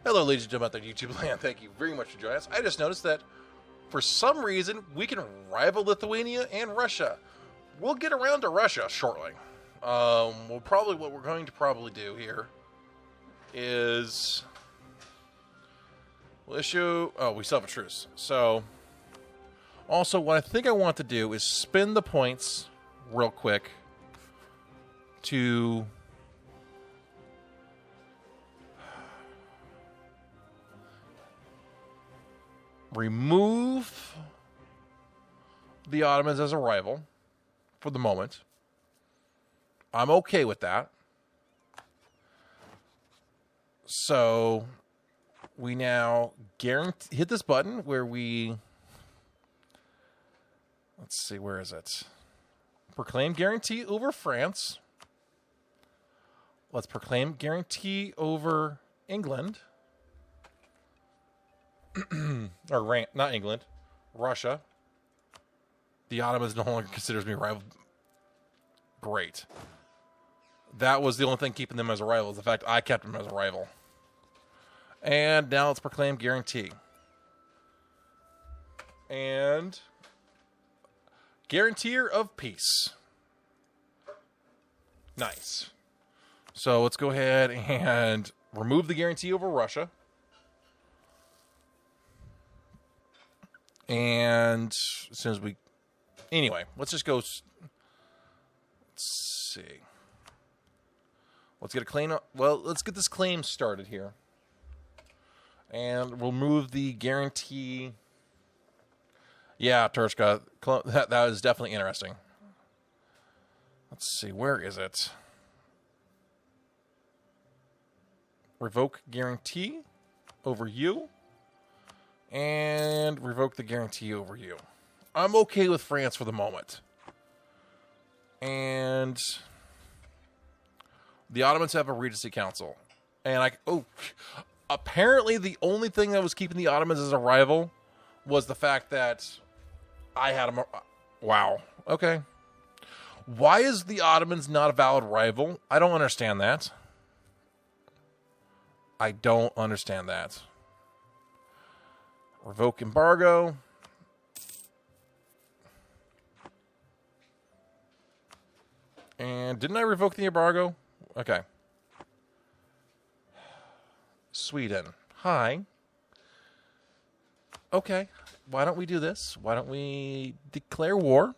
Hello, ladies and gentlemen out there in YouTube land. Thank you very much for joining us. I just noticed that for some reason we can rival Lithuania and Russia. We'll get around to Russia shortly. What we're going to probably do here is we'll issue. Oh, we still have a truce. So, also, what I think I want to do is spin the points real quick to remove the Ottomans as a rival for the moment. I'm okay with that. So we now hit this button where we, let's see, where is it? Proclaim guarantee over France. Let's proclaim guarantee over England. Or not England, Russia. The Ottomans no longer considers me a rival. Great. That was the only thing keeping them as a rival, is the fact I kept them as a rival. And now let's proclaim guarantee. And guaranteer of peace. Nice. So let's go ahead and remove the guarantee over Russia. And as soon as anyway, let's just go. Let's see. Let's get a claim. Well, let's get this claim started here. And we'll move the guarantee. Yeah, Turchka. That is definitely interesting. Let's see. Where is it? Revoke guarantee over you. And revoke the guarantee over you. I'm okay with France for the moment. And the Ottomans have a Regency Council. And apparently the only thing that was keeping the Ottomans as a rival was the fact that I had them. Wow. Okay. Why is the Ottomans not a valid rival? I don't understand that. I don't understand that. Revoke embargo. And didn't I revoke the embargo? Okay. Sweden. Hi. Okay. Why don't we do this? Why don't we declare war?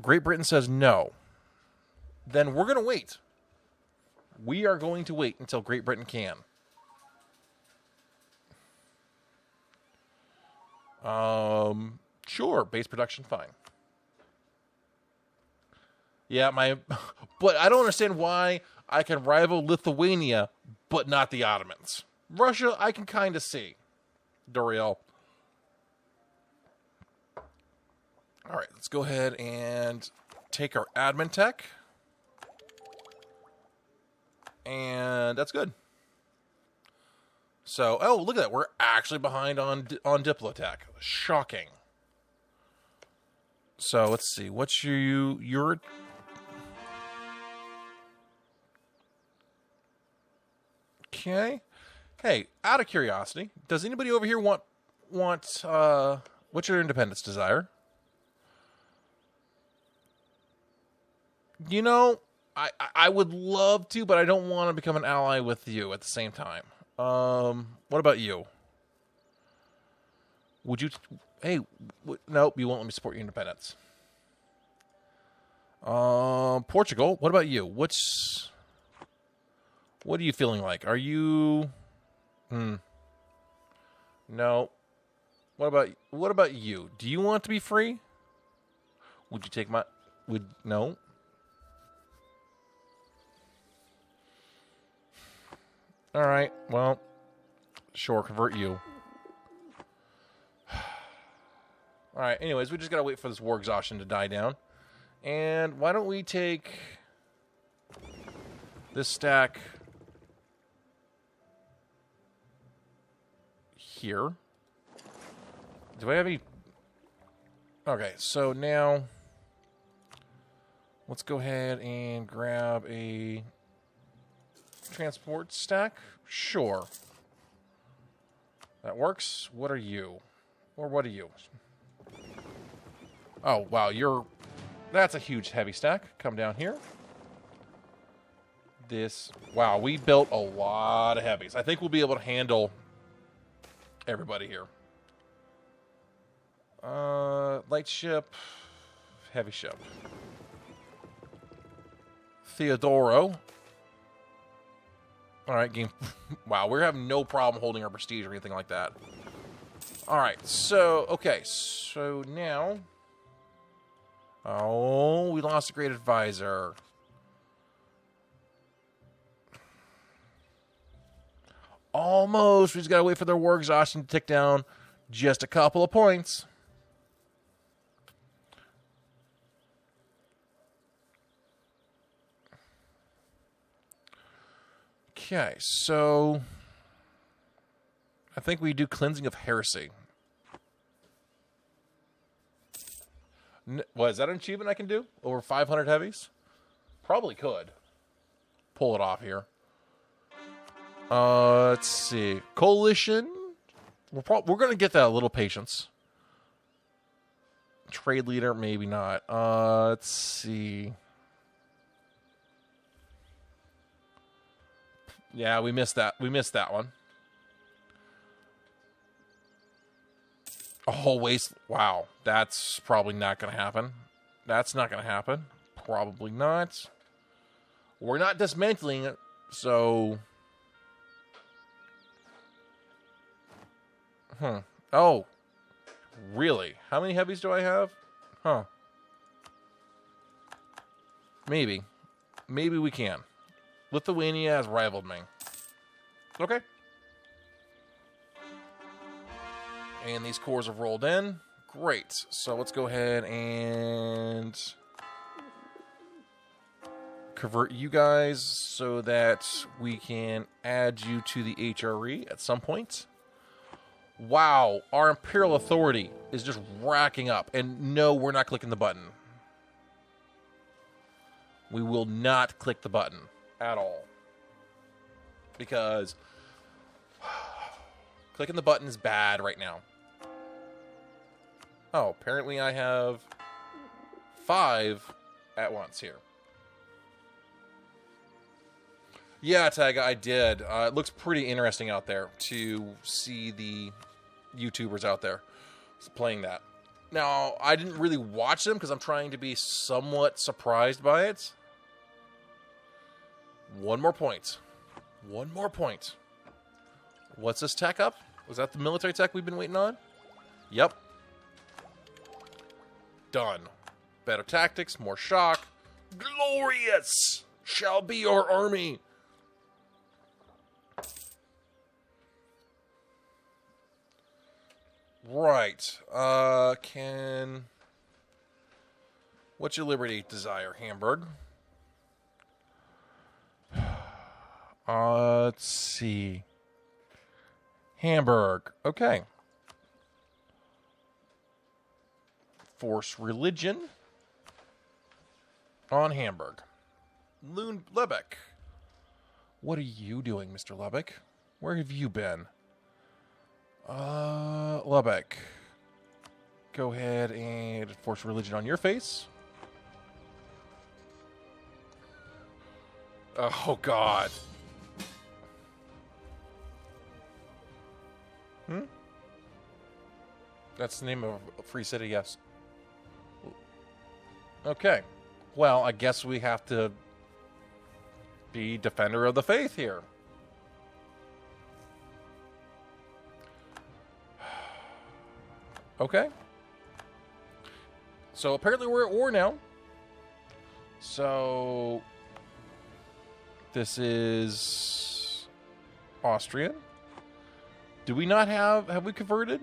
Great Britain says no. Then we're going to wait. We are going to wait until Great Britain can. Sure, base production, fine. Yeah, but I don't understand why I can rival Lithuania, but not the Ottomans. Russia, I can kind of see. Doriel. All right, let's go ahead and take our admin tech. And that's good. So, oh, look at that. We're actually behind on Diplotech. Shocking. So, let's see. What's your... Okay. Hey, out of curiosity, does anybody over here want what's your independence desire? You know, I would love to, but I don't want to become an ally with you at the same time. What about you? Would you... Hey, nope, you won't let me support your independence. Portugal, what about you? What are you feeling like? Are you... No. What about you? Do you want to be free? Would you take no? All right, well, sure, convert you. All right, anyways, we just got to wait for this war exhaustion to die down. And why don't we take this stack here. Do I have any... Okay, so now let's go ahead and grab a transport stack? Sure. That works. What are you? Or what are you? Oh, wow, you're... That's a huge heavy stack. Come down here. This... Wow, we built a lot of heavies. I think we'll be able to handle everybody here. Light ship. Heavy ship. Theodoro. Alright, game... Wow, we're having no problem holding our prestige or anything like that. Alright, so... Okay, so now... Oh, we lost a great advisor. Almost. We just gotta wait for their war exhaustion to tick down just a couple of points. Okay, so... I think we do Cleansing of Heresy. What, is that an achievement I can do? Over 500 heavies? Probably could. Pull it off here. Let's see. Coalition. We're going to get that a little patience. Trade leader, maybe not. Let's see. Yeah, we missed that. We missed that one. Oh, waste. Wow. That's probably not going to happen. That's not going to happen. Probably not. We're not dismantling it, so... Oh. Really? How many heavies do I have? Huh. Maybe. Maybe we can. Lithuania has rivaled me. Okay. And these cores have rolled in. Great. So let's go ahead and convert you guys so that we can add you to the HRE at some point. Wow, our Imperial Authority is just racking up. And no, we're not clicking the button. We will not click the button at all. Because clicking the button is bad right now. Oh, apparently I have 5 at once here. Yeah, Taga, I did. It looks pretty interesting out there to see the YouTubers out there playing that. Now, I didn't really watch them because I'm trying to be somewhat surprised by it. One more point. One more point. What's this tech up? Was that the military tech we've been waiting on? Yep. Done. Better tactics, more shock. Glorious shall be our army. Right. What's your liberty desire, Hamburg? Let's see. Hamburg. Okay. Force religion on Hamburg. Loon Lebeck. What are you doing, Mr. Lebeck? Where have you been? Lebeck. Go ahead and force religion on your face. Oh, God. That's the name of a free city, yes. Okay. Well, I guess we have to be defender of the faith here. Okay. So apparently we're at war now. So this is Austrian. Do we not have we converted?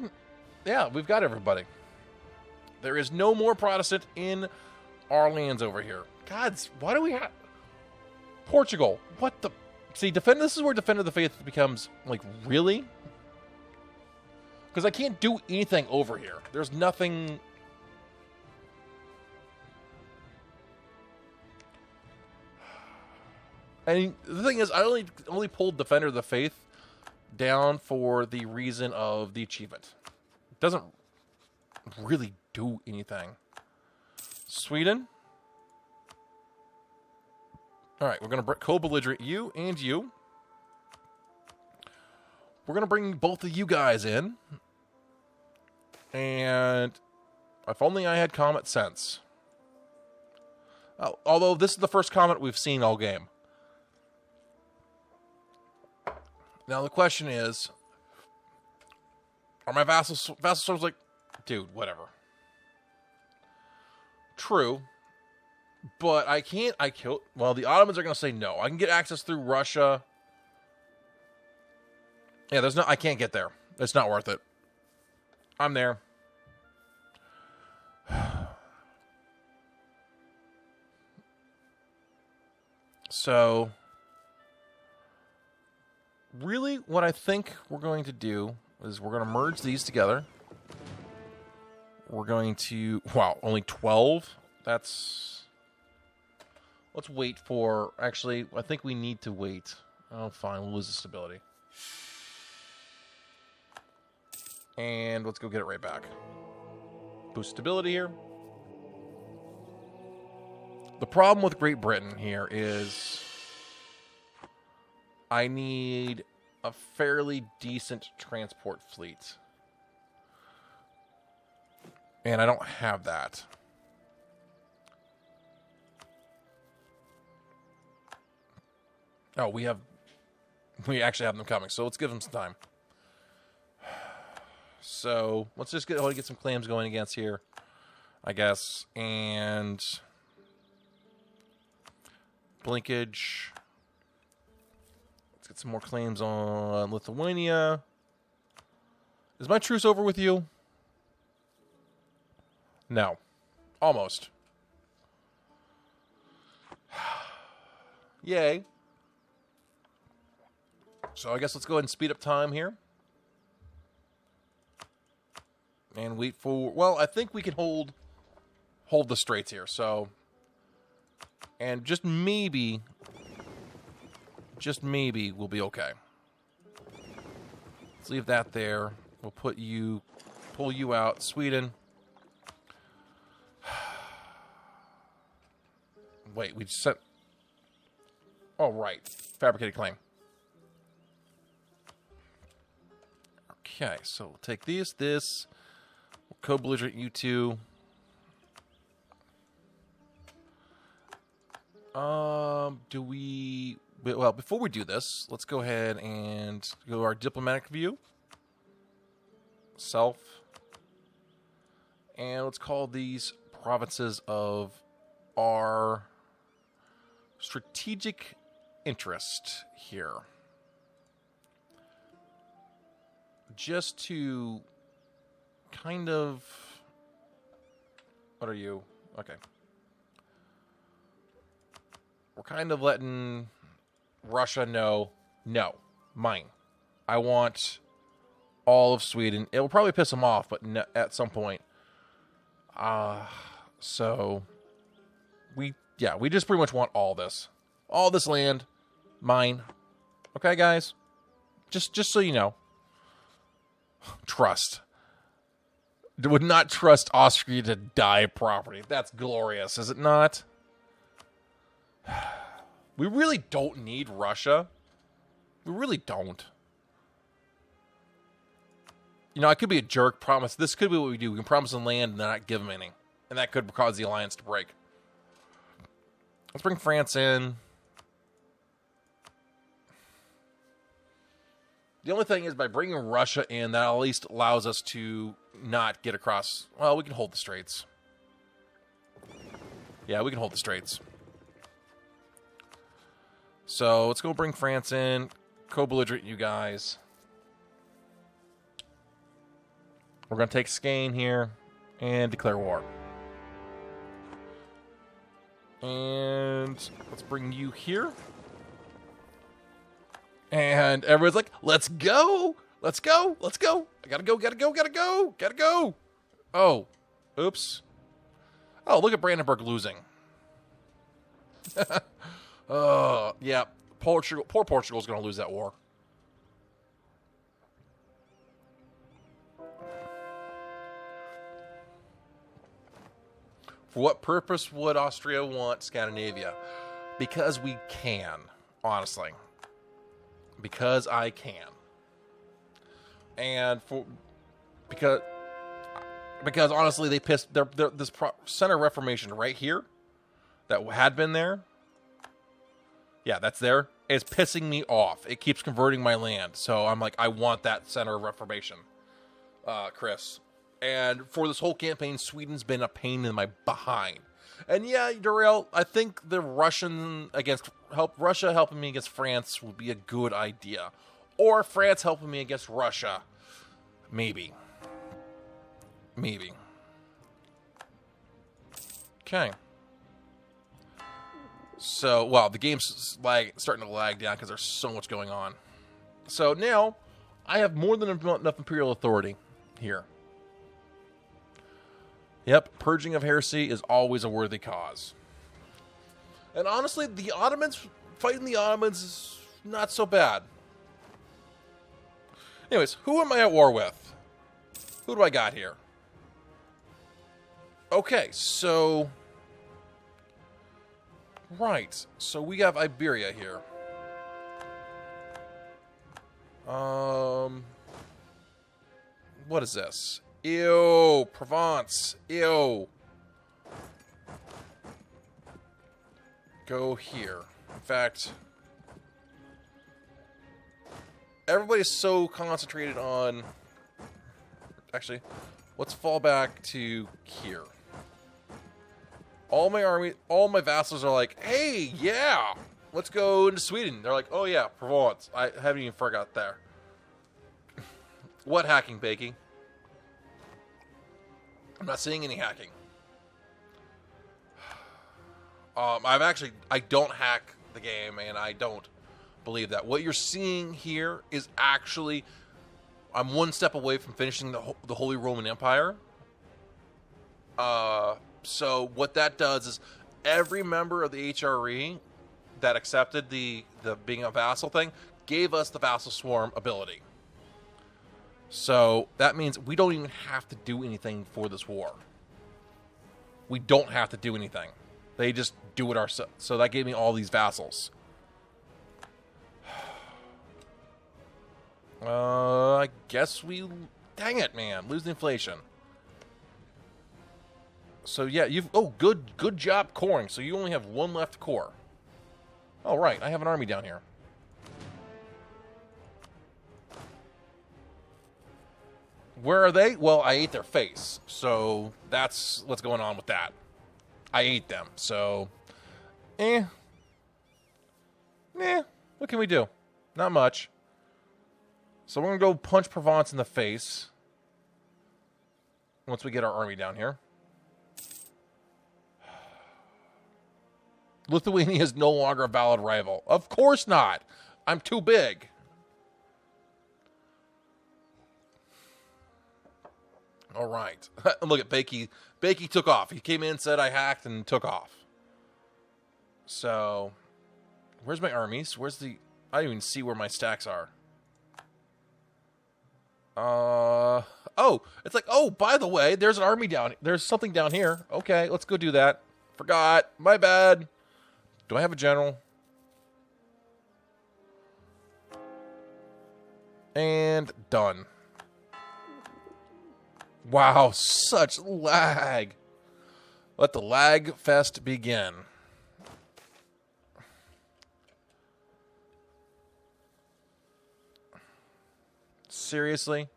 Yeah, we've got everybody. There is no more Protestant in our lands over here. Gods, why do we have... Portugal, what the... See, this is where Defender of the Faith becomes, like, really? Because I can't do anything over here. There's nothing... And the thing is, I only pulled Defender of the Faith down for the reason of the achievement. It doesn't really do anything. Sweden. All right, we're going to co-belligerate you and you. We're going to bring both of you guys in. And if only I had comet sense. Although this is the first comet we've seen all game. Now the question is, are my vassals like, dude, whatever. True. But well, the Ottomans are going to say no. I can get access through Russia. Yeah, I can't get there. It's not worth it. I'm there. So, really, what I think we're going to do is we're going to merge these together. We're going to... Wow, only 12? Let's wait for... Actually, I think we need to wait. Oh, fine, we'll lose the stability. And let's go get it right back. Boost stability here. The problem with Great Britain here is I need a fairly decent transport fleet. And I don't have that. Oh, we actually have them coming, so let's give them some time. So let's just get some claims going against here, I guess. And blinkage. Let's get some more claims on Lithuania. Is my truce over with you? No. Almost. Yay. So I guess let's go ahead and speed up time here. And wait for... Well, I think we can hold the straits here. So... And just maybe we'll be okay. Let's leave that there. We'll pull you out. Sweden. Wait, we just sent... Oh, right. Fabricated claim. Okay, so we'll take this. We'll co-belligerate you two. Well, before we do this, let's go ahead and go to our diplomatic view. Self. And let's call these provinces of our strategic interest here. Just to kind of... What are you? Okay. We're kind of letting Russia know, no, mine. I want all of Sweden. It will probably piss them off, but no, at some point. So we just pretty much want all this. All this land, mine. Okay, guys? Just so you know. Trust. Would not trust Austria to die property. That's glorious, is it not? We really don't need Russia. We really don't. You know, I could be a jerk. Promise. This could be what we do. We can promise them land and not give them any. And that could cause the alliance to break. Let's bring France in. The only thing is, by bringing Russia in, that at least allows us to not get across... Well, we can hold the straits. Yeah, we can hold the straits. So, let's go bring France in. Co-belligerate you guys. We're going to take Skane here and declare war. And let's bring you here. And everyone's like, let's go! Let's go! Let's go! I gotta go, gotta go, gotta go! Gotta go! Oh. Oops. Oh, look at Brandenburg losing. Yeah. Portugal. Poor Portugal's going to lose that war. For what purpose would Austria want Scandinavia? Because we can, honestly. Because I can. And because honestly, they pissed this center of reformation right here that had been there. Yeah, that's there. It's pissing me off. It keeps converting my land. So I'm like, I want that center of reformation, Chris. And for this whole campaign, Sweden's been a pain in my behind. And yeah, Derail, I think the Russia helping me against France would be a good idea. Or France helping me against Russia. Maybe. Okay. So, well, the game's starting to lag down because there's so much going on. So now, I have more than enough Imperial authority here. Yep, purging of heresy is always a worthy cause. And honestly, fighting the Ottomans is not so bad. Anyways, who am I at war with? Who do I got here? Okay, so... Right, so we have Iberia here. What is this? Ew, Provence. Ew. Go here. In fact, everybody's so concentrated on... Actually, let's fall back to here. All my vassals are like, hey, yeah, let's go into Sweden. They're like, oh yeah, Provence. I haven't even forgot there. What hacking, Bakey? I'm not seeing any hacking. I don't hack the game, and I don't believe that. What you're seeing here is actually, I'm one step away from finishing the Holy Roman Empire. So what that does is every member of the HRE that accepted the being a vassal thing gave us the vassal swarm ability. So that means we don't even have to do anything for this war. We don't have to do anything. They just do it ourselves. So that gave me all these vassals. I guess we... Dang it, man. Lose the inflation. So yeah, good job coring. So you only have one left core. Oh, right. I have an army down here. Where are they? Well, I ate their face. So that's what's going on with that. I ate them. So, what can we do? Not much. So we're going to go punch Provence in the face. Once we get our army down here. Lithuania is no longer a valid rival. Of course not. I'm too big. All right. Look at Bakey. Bakey took off. He came in, said I hacked, and took off. So, where's my armies? I don't even see where my stacks are. Oh, it's like, oh, by the way, there's an army there's something down here. Okay, let's go do that. Forgot. My bad. Do I have a general? And done. Wow, such lag. Let the lag fest begin. Seriously?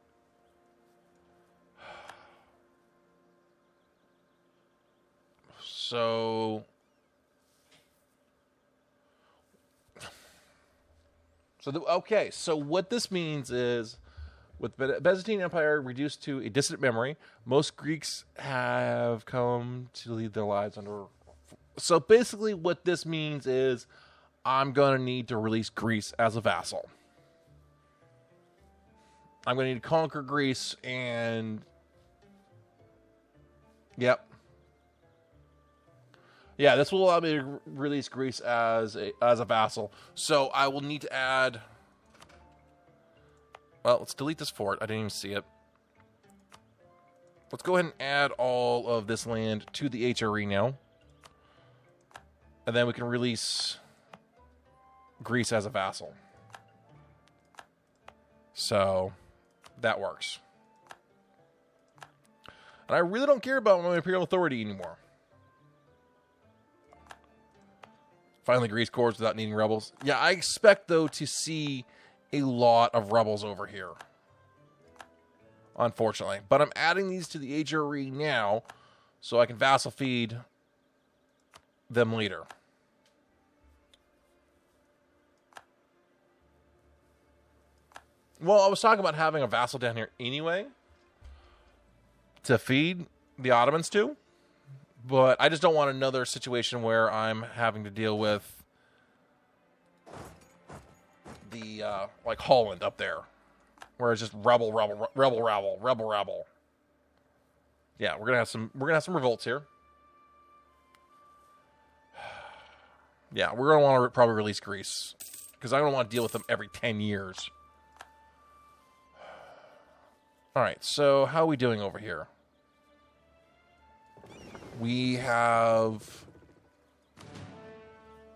Okay, so what this means is, with the Byzantine Empire reduced to a distant memory, most Greeks have come to lead their lives under... So basically what this means is, I'm going to need to release Greece as a vassal. I'm going to need to conquer Greece, and... Yep. Yeah, this will allow me to release Greece as a vassal. So I will need to add... Well, let's delete this fort. I didn't even see it. Let's go ahead and add all of this land to the HRE now. And then we can release Greece as a vassal. So that works. And I really don't care about my imperial authority anymore. Finally, Greece cores without needing rebels. Yeah, I expect, though, to see a lot of rebels over here. Unfortunately. But I'm adding these to the HRE now so I can vassal feed them later. Well, I was talking about having a vassal down here anyway to feed the Ottomans to. But I just don't want another situation where I'm having to deal with the, like Holland up there. Where it's just rebel. Yeah, we're gonna have some revolts here. Yeah, we're gonna want to probably release Greece. Because I don't want to deal with them every 10 years. Alright, so how are we doing over here? We have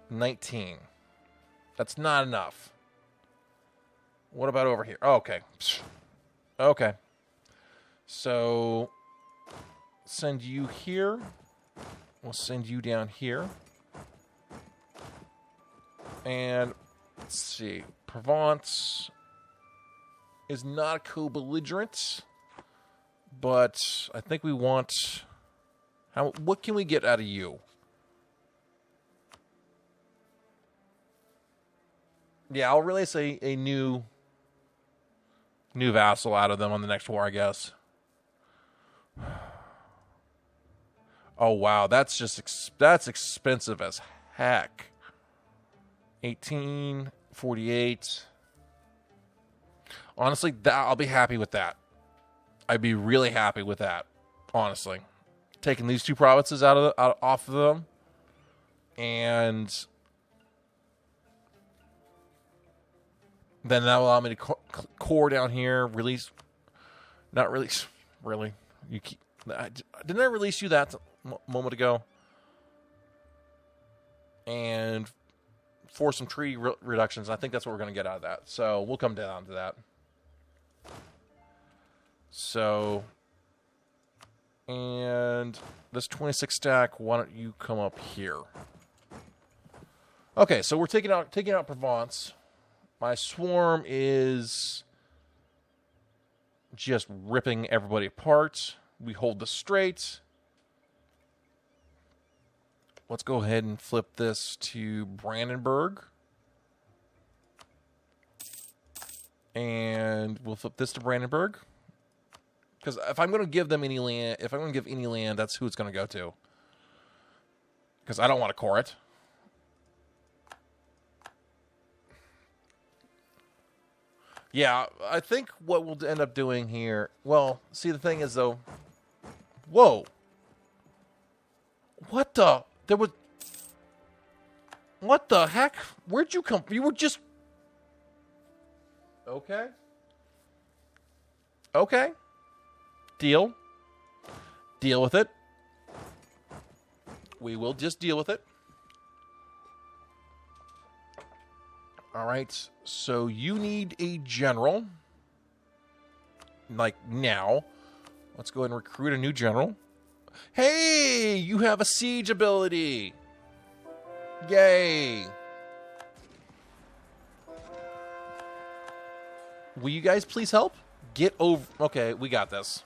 19. That's not enough. What about over here? Oh, okay. Okay. So, send you here. We'll send you down here. And, let's see. Provence is not a co-belligerent. But, I think we want... what can we get out of you? Yeah, I'll release a new vassal out of them on the next war, I guess. Oh wow, that's just that's expensive as heck. 1848. Honestly, I'll be happy with that. I'd be really happy with that. Honestly, taking these two provinces off of them, and then that will allow me to core down here, release, not release, really. You keep, didn't I release you that moment ago? And force some treaty reductions. I think that's what we're going to get out of that. So we'll come down to that. So, and this 26 stack, why don't you come up here? Okay, so we're taking out Provence. My swarm is just ripping everybody apart. We hold the Straits. Let's go ahead and flip this to Brandenburg. And we'll flip this to Brandenburg. Because if I'm going to give them any land, that's who it's going to go to. Because I don't want to core it. Yeah, I think what we'll end up doing here... Well, see, the thing is, though... Whoa! What the... There was... What the heck? Where'd you come... You were just... Okay. Okay. Deal. Deal with it. We will just deal with it. All right, so you need a general. Like, now. Let's go ahead and recruit a new general. Hey, you have a siege ability. Yay. Will you guys please help? Get over... Okay, we got this.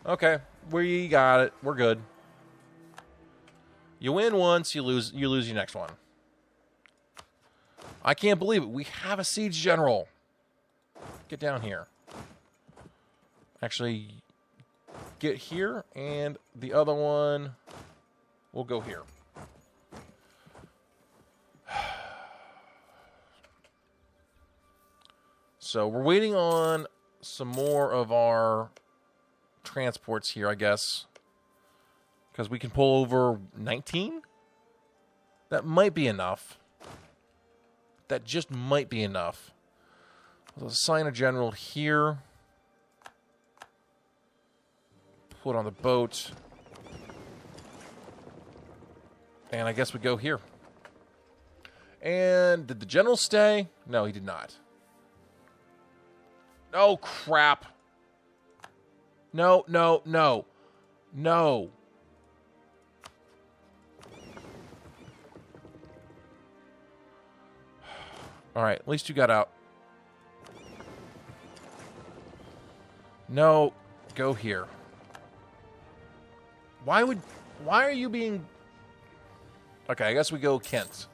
Okay, we got it. We're good. You win once, you lose your next one. I can't believe it. We have a siege general. Get down here. Actually, get here, and the other one will go here. So we're waiting on some more of our transports here, I guess. Because we can pull over 19? That might be enough. That just might be enough. Let's assign a general here. Put on the boat. And I guess we go here. And did the general stay? No, he did not. Oh, crap. No, no, no. No. All right, at least you got out. No, go here. Why are you being... Okay, I guess we go Kent.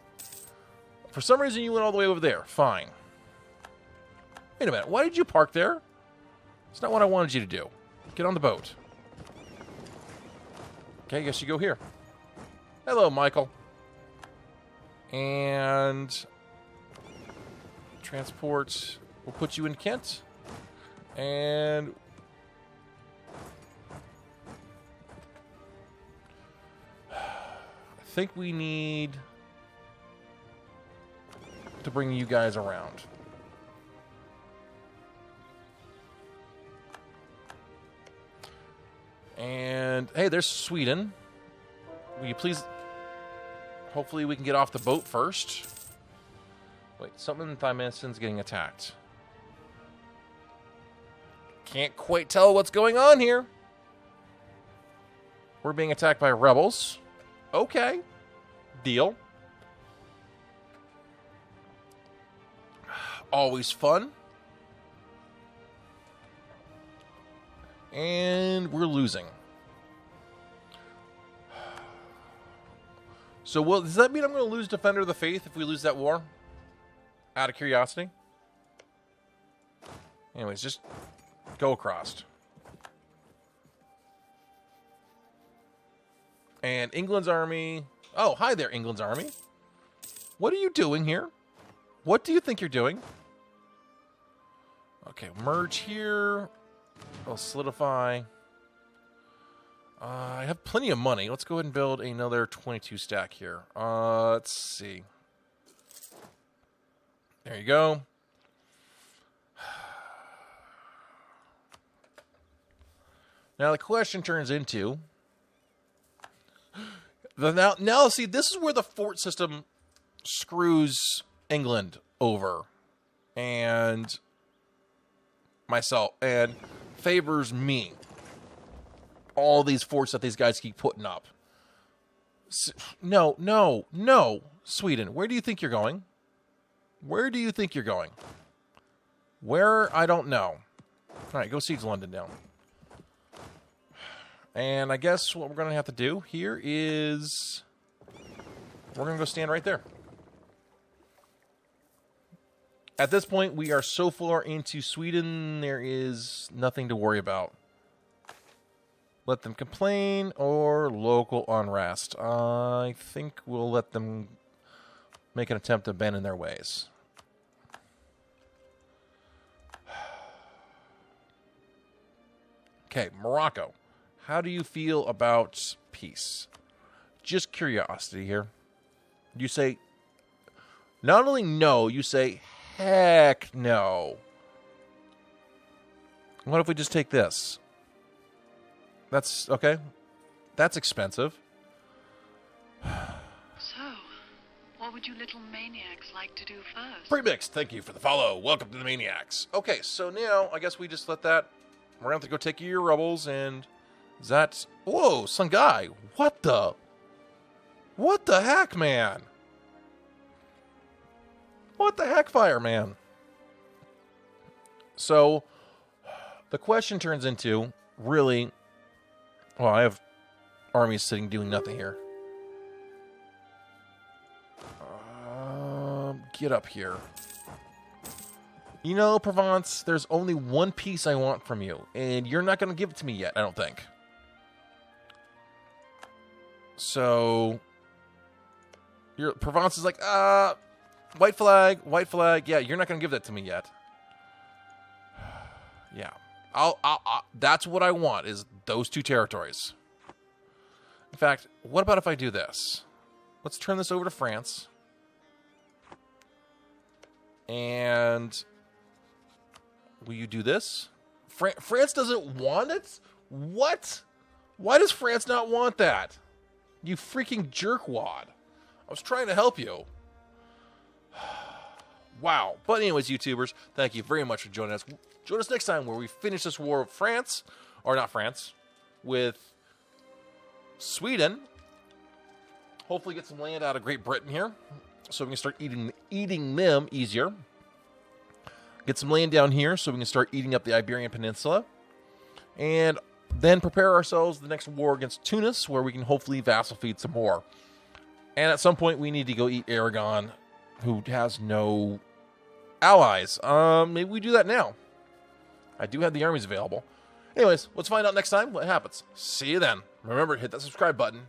For some reason, you went all the way over there. Fine. Wait a minute. Why did you park there? It's not what I wanted you to do. Get on the boat. Okay, I guess you go here. Hello, Michael. And... transport. We'll put you in Kent. And... I think we need to bring you guys around. And hey, there's Sweden. Will you please... Hopefully we can get off the boat first. Wait, something in Thymiston's getting attacked. Can't quite tell what's going on here. We're being attacked by rebels. Okay. Deal. Always fun. And we're losing. So does that mean I'm going to lose Defender of the Faith if we lose that war? Out of curiosity? Anyways, just go across. And England's army... Oh, hi there, England's army. What are you doing here? What do you think you're doing? Okay, merge here. I'll solidify. I have plenty of money. Let's go ahead and build another 22 stack here. Let's see. There you go. Now the question turns into... Now, see, this is where the fort system screws England over. And myself. And favors me. All these forts that these guys keep putting up. No, no, no. Sweden, where do you think you're going? Where do you think you're going? Where? I don't know. All right, go siege London down. And I guess what we're going to have to do here is... We're going to go stand right there. At this point, we are so far into Sweden, there is nothing to worry about. Let them complain or local unrest. I think we'll let them make an attempt to abandon their ways. Okay, Morocco. How do you feel about peace? Just curiosity here. You say, not only no, you say, heck no. What if we just take this? That's, okay. That's expensive. So, what would you little maniacs like to do first? Pre-mixed, thank you for the follow. Welcome to the Maniacs. Okay, so now, I guess we just let that... We're going to have to go take your rebels, and... Is that... Whoa, some guy. What the... What the heck, man? What the heck, fireman? So, the question turns into, really... Well, I have armies sitting doing nothing here. Get up here. You know, Provence, there's only one piece I want from you, and you're not going to give it to me yet, I don't think. So, Provence is like, white flag, yeah, you're not going to give that to me yet. Yeah. That's what I want, is those two territories. In fact, what about if I do this? Let's turn this over to France. And will you do this? France doesn't want it? What? Why does France not want that? You freaking jerkwad. I was trying to help you. Wow. But anyways, YouTubers, thank you very much for joining us. Join us next time where we finish this war with France, or not France, with Sweden. Hopefully get some land out of Great Britain here, so we can start eating them easier. Get some land down here so we can start eating up the Iberian Peninsula. And then prepare ourselves for the next war against Tunis, where we can hopefully vassal feed some more. And at some point, we need to go eat Aragon, who has no allies. Maybe we do that now. I do have the armies available. Anyways, let's find out next time what happens. See you then. Remember, hit that subscribe button.